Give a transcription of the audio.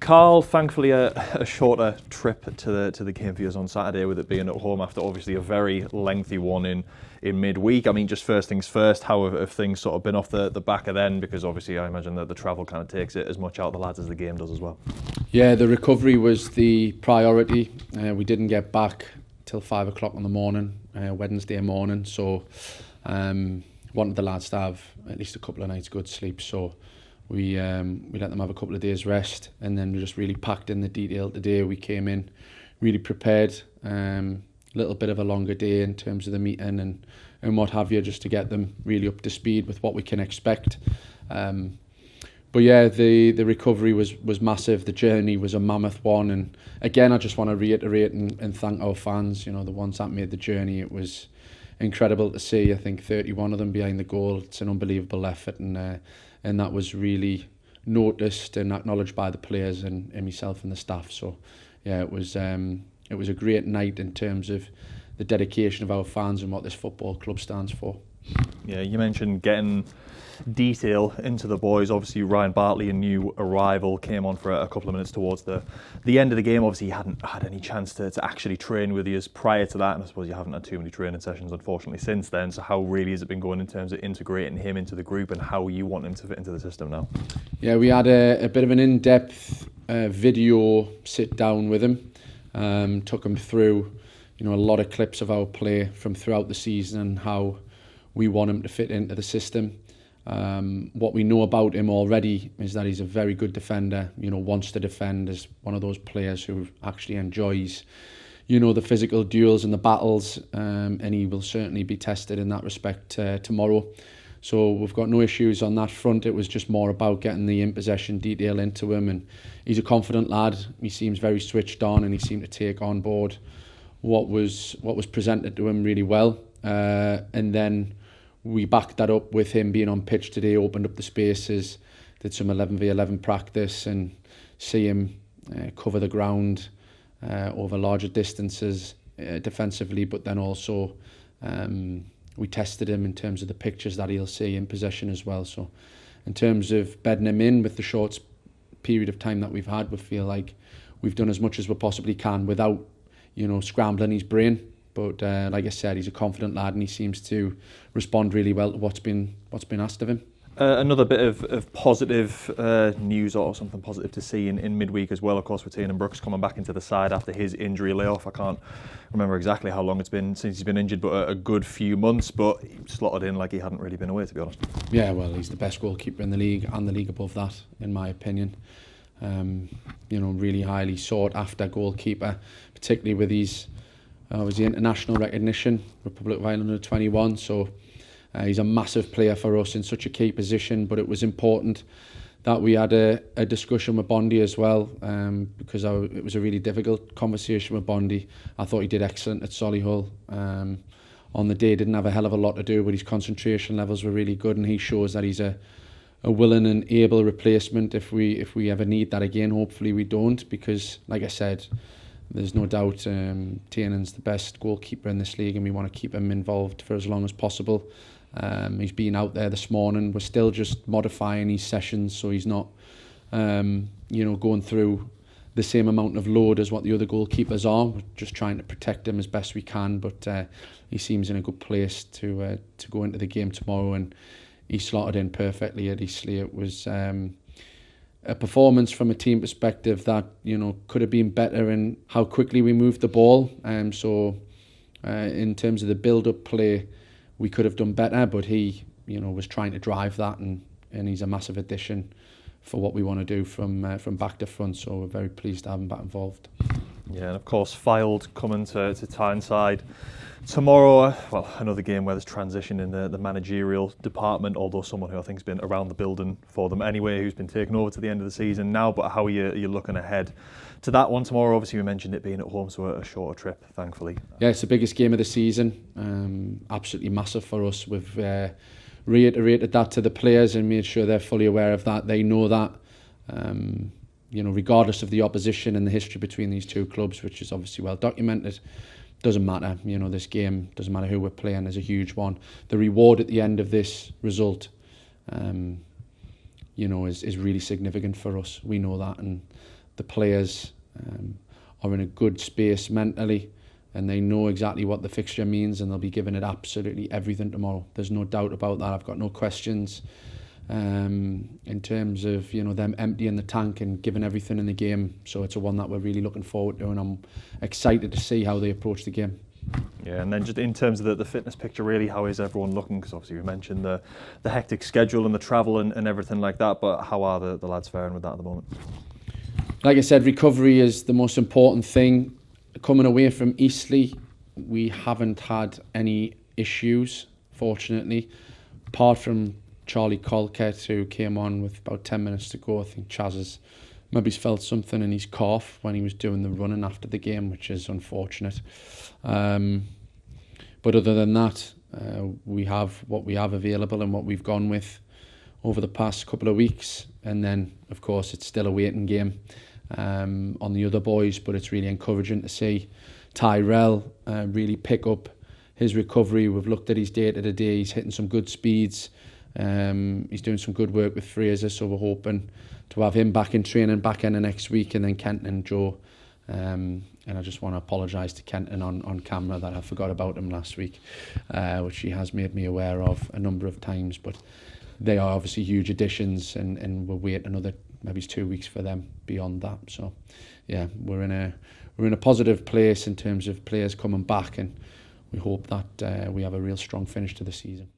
Carl, thankfully a shorter trip to the game for us on Saturday, with it being at home after obviously a very lengthy one in midweek. I mean, just first things first, how have things sort of been off the back of then? Because obviously I imagine that the travel kind of takes it as much out of the lads as the game does as well. Yeah, the recovery was the priority. We didn't get back till 5 o'clock in the morning, Wednesday morning, so wanted the lads to have at least a couple of nights good sleep, so we let them have a couple of days rest, and then we just really packed in the detail today. We came in really prepared, little bit of a longer day in terms of the meeting and what have you, just to get them really up to speed with what we can expect. But yeah, the recovery was massive. The journey was a mammoth one, and again I just want to reiterate and thank our fans, the ones that made the journey. It was incredible to see. I think 31 of them behind the goal. It's an unbelievable effort, and that was really noticed and acknowledged by the players and myself and the staff. So yeah, it was a great night in terms of the dedication of our fans and what this football club stands for. Yeah, you mentioned getting detail into the boys. Obviously Ryan Bartley, a new arrival, came on for a couple of minutes towards the end of the game. Obviously he hadn't had any chance to actually train with you prior to that, and I suppose you haven't had too many training sessions unfortunately since then. So how really has it been going in terms of integrating him into the group, and how you want him to fit into the system now? Yeah, we had a bit of an in-depth video sit down with him, took him through a lot of clips of our play from throughout the season and how we want him to fit into the system. What we know about him already is that he's a very good defender, wants to defend, is one of those players who actually enjoys, the physical duels and the battles, and he will certainly be tested in that respect tomorrow. So we've got no issues on that front. It was just more about getting the in-possession detail into him, and he's a confident lad. He seems very switched on, and he seemed to take on board what was presented to him really well. And then we backed that up with him being on pitch today, opened up the spaces, did some 11v11 practice, and see him cover the ground over larger distances defensively, but then also we tested him in terms of the pictures that he'll see in possession as well. So in terms of bedding him in with the short period of time that we've had, we feel like we've done as much as we possibly can without scrambling his brain. But like I said, he's a confident lad, and he seems to respond really well to what's been asked of him. Another bit of positive news, or something positive to see in midweek as well, of course, with Tiernan Brooks coming back into the side after his injury layoff. I can't remember exactly how long it's been since he's been injured, but a good few months. But he slotted in like he hadn't really been away, to be honest. Yeah, well, he's the best goalkeeper in the league, and the league above that, in my opinion. Really highly sought after goalkeeper, particularly with his was the international recognition, Republic of Ireland under 21. So he's a massive player for us in such a key position. But it was important that we had a discussion with Bondi as well, because it was a really difficult conversation with Bondi. I thought he did excellent at Solihull. On the day, didn't have a hell of a lot to do, but his concentration levels were really good, and he shows that he's a willing and able replacement if we ever need that again. Hopefully we don't, because like I said, there's no doubt Tiernan's the best goalkeeper in this league, and we want to keep him involved for as long as possible. He's been out there this morning. We're still just modifying his sessions, so he's not going through the same amount of load as what the other goalkeepers are. We're just trying to protect him as best we can, but he seems in a good place to go into the game tomorrow, and he slotted in perfectly at Eastleigh. It was a performance from a team perspective that could have been better in how quickly we moved the ball. So in terms of the build-up play, we could have done better, but he was trying to drive that, and he's a massive addition for what we want to do from back to front. So we're very pleased to have him back involved. Yeah, and of course Fylde coming to Tyneside tomorrow. Well, another game where there's transition in the managerial department, although someone who I think's been around the building for them anyway, who's been taken over to the end of the season now. But how are you looking ahead to that one tomorrow? Obviously we mentioned it being at home, so a shorter trip, thankfully. Yeah, it's the biggest game of the season. Absolutely massive for us. We've reiterated that to the players and made sure they're fully aware of that. They know that. Regardless of the opposition and the history between these two clubs, which is obviously well documented, doesn't matter. This game, doesn't matter who we're playing, is a huge one. The reward at the end of this result, is really significant for us. We know that, and the players are in a good space mentally, and they know exactly what the fixture means, and they'll be giving it absolutely everything tomorrow. There's no doubt about that. I've got no questions in terms of them emptying the tank and giving everything in the game. So it's a one that we're really looking forward to, and I'm excited to see how they approach the game. Yeah, and then just in terms of the fitness picture, really, how is everyone looking? Because obviously we mentioned the hectic schedule and the travel and everything like that, but how are the lads faring with that at the moment? Like I said, recovery is the most important thing. Coming away from Eastleigh, we haven't had any issues, fortunately, apart from Charlie Colkett, who came on with about 10 minutes to go. I think Chaz has maybe felt something in his calf when he was doing the running after the game, which is unfortunate. But other than that, we have what we have available and what we've gone with over the past couple of weeks. And then, of course, it's still a waiting game on the other boys, but it's really encouraging to see Tyrell really pick up his recovery. We've looked at his day-to-day. He's hitting some good speeds. He's doing some good work with Fraser, so we're hoping to have him back in training back in the next week, and then Kenton and Joe. And I just want to apologise to Kenton on camera that I forgot about him last week, which he has made me aware of a number of times. But they are obviously huge additions, and we'll wait another maybe 2 weeks for them beyond that. So yeah, we're in a positive place in terms of players coming back, and we hope that we have a real strong finish to the season.